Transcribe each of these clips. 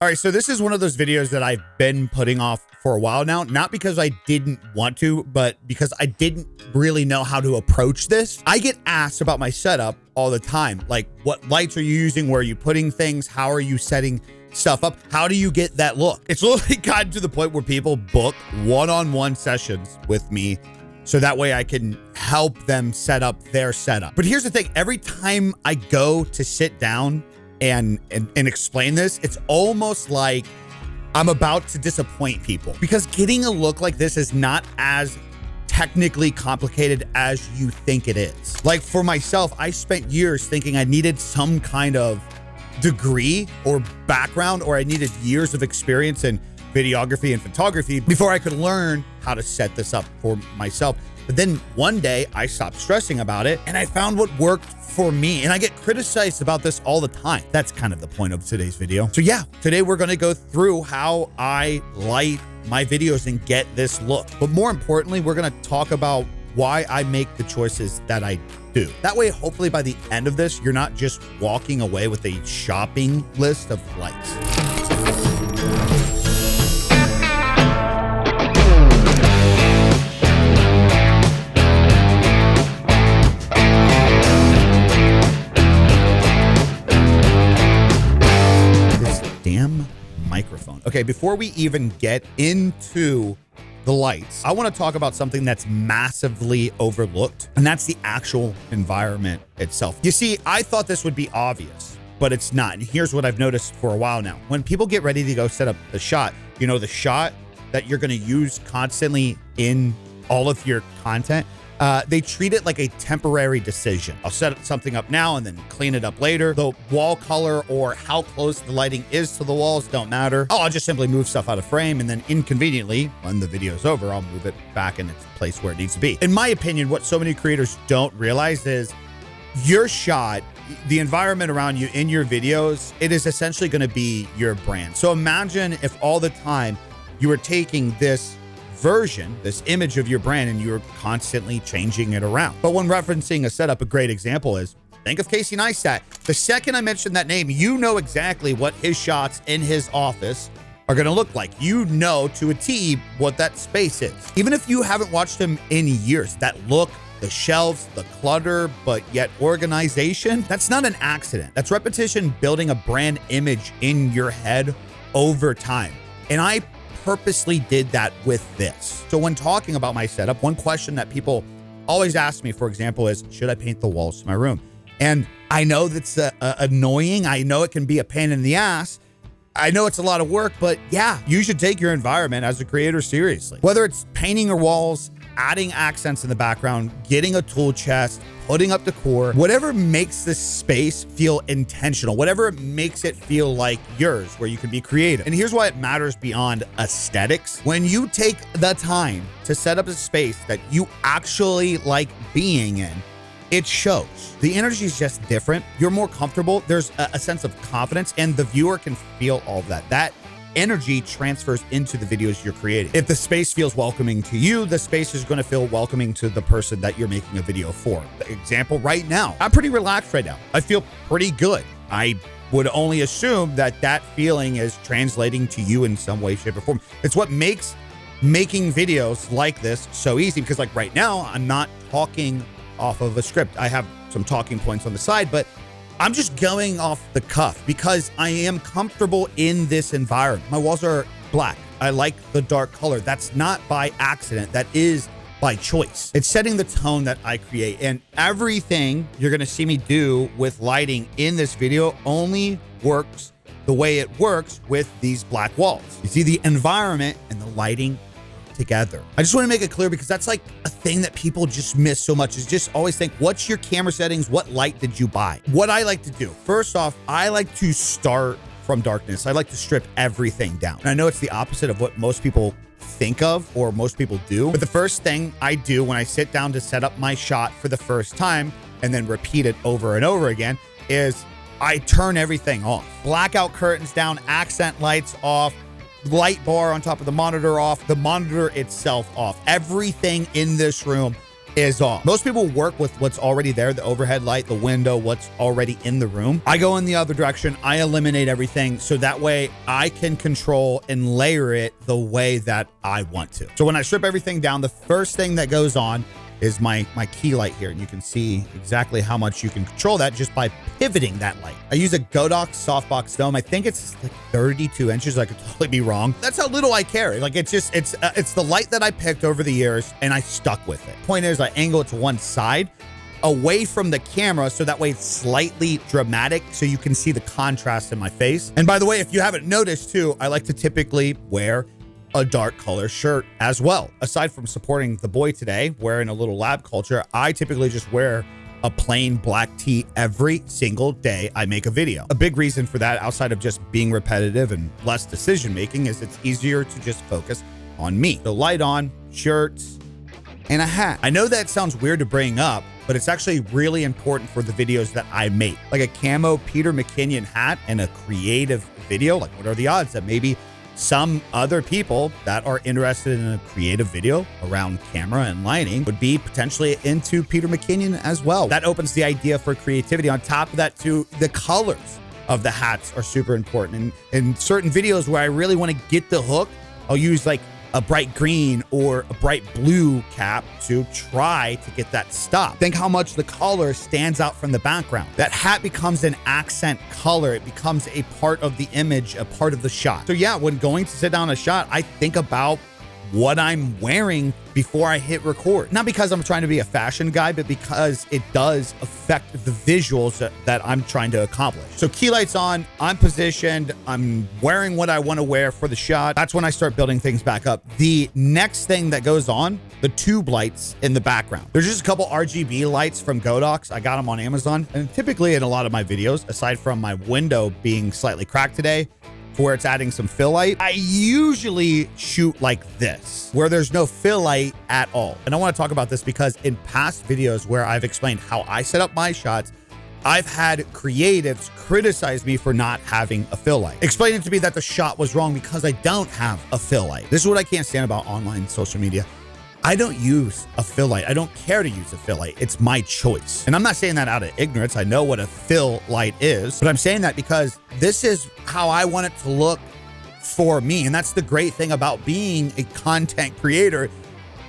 All right, so this is one of those videos that I've been putting off for a while now, not because I didn't want to, but because I didn't really know how to approach this. I get asked about my setup all the time, like what lights are you using, where are you putting things, how are you setting stuff up, how do you get that look? It's literally gotten to the point where people book one-on-one sessions with me so that way I can help them set up their setup. But here's the thing, every time I go to sit down and explain this, it's almost like I'm about to disappoint people, because getting a look like this is not as technically complicated as you think it is. Like for myself, I spent years thinking I needed some kind of degree or background, or I needed years of experience in videography and photography before I could learn how to set this up for myself. But then one day I stopped stressing about it and I found what worked for me, and I get criticized about this all the time. That's kind of the point of today's video. So yeah, today we're going to go through how I light my videos and get this look. But more importantly, we're going to talk about why I make the choices that I do. That way, hopefully by the end of this, you're not just walking away with a shopping list of lights. Microphone. Okay, before we even get into the lights, I want to talk about something that's massively overlooked, and that's the actual environment itself. You see, I thought this would be obvious, but it's not. And here's what I've noticed for a while now. When people get ready to go set up the shot, you know, the shot that you're going to use constantly in all of your content, they treat it like a temporary decision. I'll set something up now and then clean it up later. The wall color or how close the lighting is to the walls don't matter. Oh, I'll just simply move stuff out of frame, and then inconveniently, when the video's over, I'll move it back in its place where it needs to be. In my opinion, what so many creators don't realize is your shot, the environment around you in your videos, it is essentially going to be your brand. So imagine if all the time you were taking this version, this image of your brand, and you're constantly changing it around. But when referencing a setup, a great example is, think of Casey Neistat. The second I mention that name, you know exactly what his shots in his office are going to look like. You know to a T what that space is. Even if you haven't watched him in years, that look, the shelves, the clutter, but yet organization, that's not an accident. That's repetition building a brand image in your head over time. And I purposely did that with this. So when talking about my setup, one question that people always ask me, for example, is, should I paint the walls to my room? And I know that's annoying. I know it can be a pain in the ass. I know it's a lot of work, but yeah, you should take your environment as a creator seriously. Whether it's painting your walls, adding accents in the background, getting a tool chest, putting up decor, whatever makes this space feel intentional, whatever makes it feel like yours, where you can be creative. And here's why it matters beyond aesthetics. When you take the time to set up a space that you actually like being in, it shows. The energy is just different. You're more comfortable. There's a sense of confidence, and the viewer can feel all of that. That energy transfers into the videos you're creating. If the space feels welcoming to you, the space is going to feel welcoming to the person that you're making a video for. The example right now, I'm pretty relaxed right now. I feel pretty good. I would only assume that that feeling is translating to you in some way, shape, or form. It's what makes making videos like this so easy, because like right now, I'm not talking off of a script. I have some talking points on the side, but I'm just going off the cuff because I am comfortable in this environment. My walls are black. I like the dark color. That's not by accident. That is by choice. It's setting the tone that I create, and everything you're going to see me do with lighting in this video only works the way it works with these black walls. You see the environment and the lighting together. I just want to make it clear, because that's like a thing that people just miss so much, is just always think, what's your camera settings? What light did you buy? What I like to do, first off, I like to start from darkness. I like to strip everything down. And I know it's the opposite of what most people think of or most people do, but the first thing I do when I sit down to set up my shot for the first time and then repeat it over and over again is I turn everything off. Blackout curtains down, accent lights off, light bar on top of the monitor off, the monitor itself off. Everything in this room is off. Most people work with what's already there, the overhead light, the window, what's already in the room. I go in the other direction. I eliminate everything so that way I can control and layer it the way that I want to. So when I strip everything down, the first thing that goes on is my key light here. And you can see exactly how much you can control that just by pivoting that light. I use a Godox softbox dome. I think it's like 32 inches. I could totally be wrong. That's how little I care. Like it's the light that I picked over the years and I stuck with it. Point is, I angle it to one side away from the camera so that way it's slightly dramatic so you can see the contrast in my face. And by the way, if you haven't noticed too, I like to typically wear a dark color shirt as well. Aside from supporting the boy today, wearing a little lab culture, I typically just wear a plain black tee every single day I make a video. A big reason for that, outside of just being repetitive and less decision making, is it's easier to just focus on me. The light on, shirts, and a hat. I know that sounds weird to bring up, but it's actually really important for the videos that I make. Like a camo Peter McKinnon hat and a creative video, like what are the odds that maybe some other people that are interested in a creative video around camera and lighting would be potentially into Peter McKinnon as well. That opens the idea for creativity. On top of that too, the colors of the hats are super important. And in certain videos where I really want to get the hook, I'll use like a bright green or a bright blue cap to try to get that stop. Think how much the color stands out from the background. That hat becomes an accent color. It becomes a part of the image, a part of the shot. So yeah, when going to sit down a shot, I think about what I'm wearing before I hit record. Not because I'm trying to be a fashion guy, but because it does affect the visuals that I'm trying to accomplish. So key lights on, I'm positioned, I'm wearing what I want to wear for the shot. That's when I start building things back up. The next thing that goes on, the tube lights in the background. There's just a couple RGB lights from Godox. I got them on Amazon. And typically in a lot of my videos, aside from my window being slightly cracked today, where it's adding some fill light, I usually shoot like this, where there's no fill light at all. And I want to talk about this because in past videos where I've explained how I set up my shots, I've had creatives criticize me for not having a fill light, explaining to me that the shot was wrong because I don't have a fill light. This is what I can't stand about online social media. I don't use a fill light. I don't care to use a fill light. It's my choice. And I'm not saying that out of ignorance. I know what a fill light is, but I'm saying that because this is how I want it to look for me. And that's the great thing about being a content creator,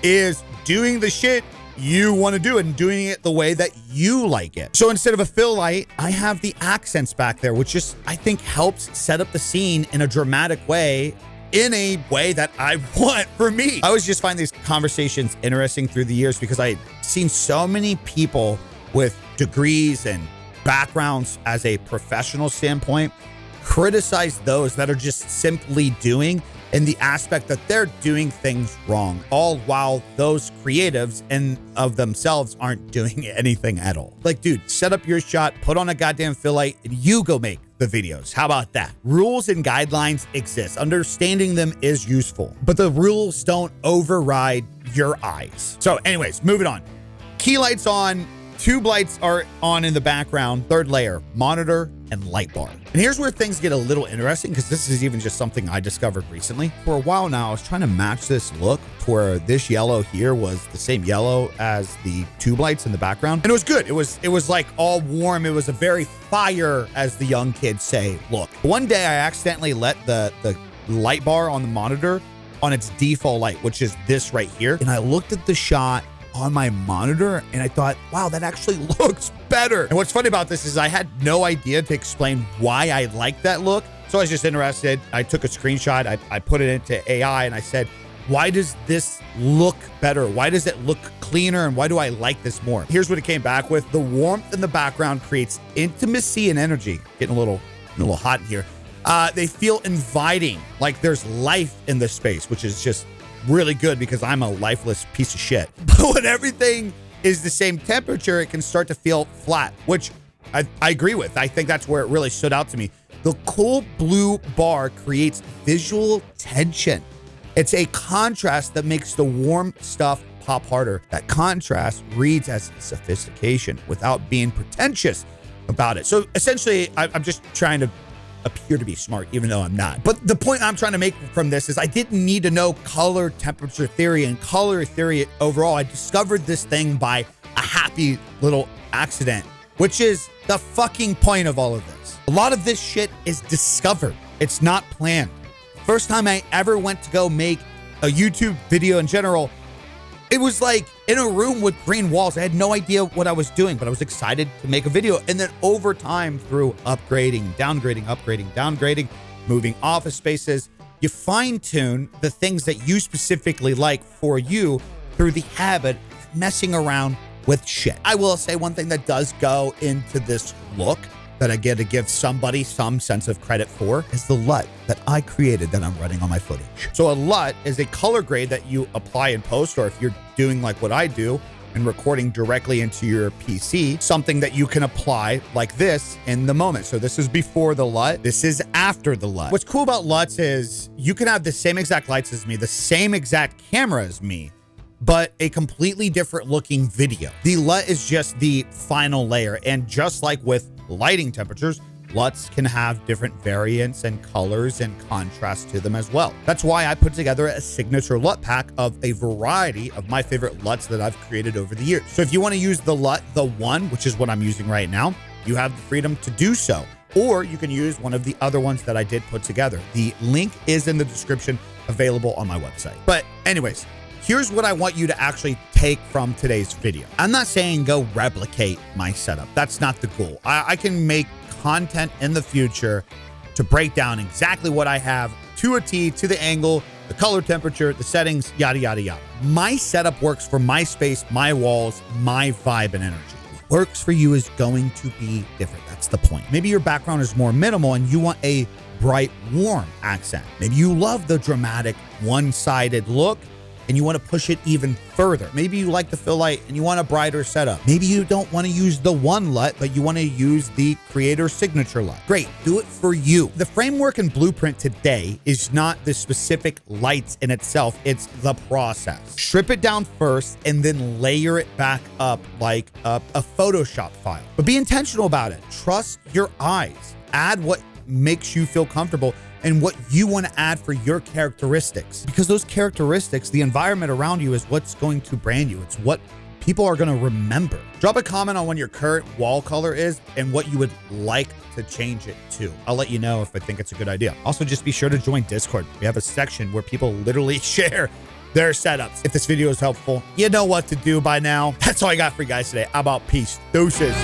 is doing the shit you want to do and doing it the way that you like it. So instead of a fill light, I have the accents back there, which just, I think, helps set up the scene in a dramatic way, in a way that I want for me. I always just find these conversations interesting through the years because I've seen so many people with degrees and backgrounds as a professional standpoint criticize those that are just simply doing in the aspect that they're doing things wrong, all while those creatives and of themselves aren't doing anything at all. Like, dude, set up your shot, put on a goddamn fill light, and you go make the videos. How about that? Rules and guidelines exist. Understanding them is useful, but the rules don't override your eyes. So anyways, moving on. Key lights on, tube lights are on in the background, third layer, monitor and light bar. And here's where things get a little interesting, because this is even just something I discovered recently. For a while now, I was trying to match this look to where this yellow here was the same yellow as the tube lights in the background. And it was good. It was like all warm. It was a very fire, as the young kids say, look. One day I accidentally let the light bar on the monitor on its default light, which is this right here. And I looked at the shot on my monitor and I thought, wow, that actually looks better. And what's funny about this is I had no idea to explain why I liked that look. So I was just interested. I took a screenshot. I put it into AI and I said, why does this look better? Why does it look cleaner? And why do I like this more? Here's what it came back with. The warmth in the background creates intimacy and energy. Getting a little hot in here. They feel inviting, like there's life in this space, which is just really good because I'm a lifeless piece of shit. But when everything is the same temperature, it can start to feel flat, which I agree with. I think that's where it really stood out to me. The cool blue bar creates visual tension. It's a contrast that makes the warm stuff pop harder. That contrast reads as sophistication without being pretentious about it. So essentially, I'm just trying to appear to be smart, even though I'm not. But the point I'm trying to make from this is I didn't need to know color temperature theory and color theory overall. I discovered this thing by a happy little accident, which is the fucking point of all of this. A lot of this shit is discovered. It's not planned. First time I ever went to go make a YouTube video in general, it was like in a room with green walls. I had no idea what I was doing, but I was excited to make a video. And then over time, through upgrading, downgrading, moving office spaces, you fine tune the things that you specifically like for you through the habit of messing around with shit. I will say one thing that does go into this look that I get to give somebody some sense of credit for is the LUT that I created that I'm running on my footage. So a LUT is a color grade that you apply in post, or if you're doing like what I do and recording directly into your PC, something that you can apply like this in the moment. So this is before the LUT. This is after the LUT. What's cool about LUTs is you can have the same exact lights as me, the same exact camera as me, but a completely different looking video. The LUT is just the final layer. And just like with lighting temperatures, LUTs can have different variants and colors and contrast to them as well. That's why I put together a signature LUT pack of a variety of my favorite LUTs that I've created over the years. So if you want to use the LUT, the one, which is what I'm using right now, you have the freedom to do so. Or you can use one of the other ones that I did put together. The link is in the description, available on my website. But anyways, here's what I want you to actually take from today's video. I'm not saying go replicate my setup. That's not the goal. I can make content in the future to break down exactly what I have to a T, to the angle, the color temperature, the settings, yada, yada, yada. My setup works for my space, my walls, my vibe and energy. What works for you is going to be different. That's the point. Maybe your background is more minimal and you want a bright, warm accent. Maybe you love the dramatic, one-sided look and you want to push it even further. Maybe you like the fill light and you want a brighter setup. Maybe you don't want to use the one LUT, but you want to use the creator signature LUT. Great, do it for you. The framework and blueprint today is not the specific lights in itself, it's the process. Strip it down first and then layer it back up like a Photoshop file. But be intentional about it. Trust your eyes. Add what makes you feel comfortable and what you want to add for your characteristics, because those characteristics, the environment around you, is what's going to brand you. It's what people are going to remember. Drop a comment on what your current wall color is and what you would like to change it to. I'll let you know if I think it's a good idea. Also, just be sure to join Discord. We have a section where people literally share their setups. If this video is helpful, you know what to do by now. That's all I got for you guys today. How about peace? Deuces.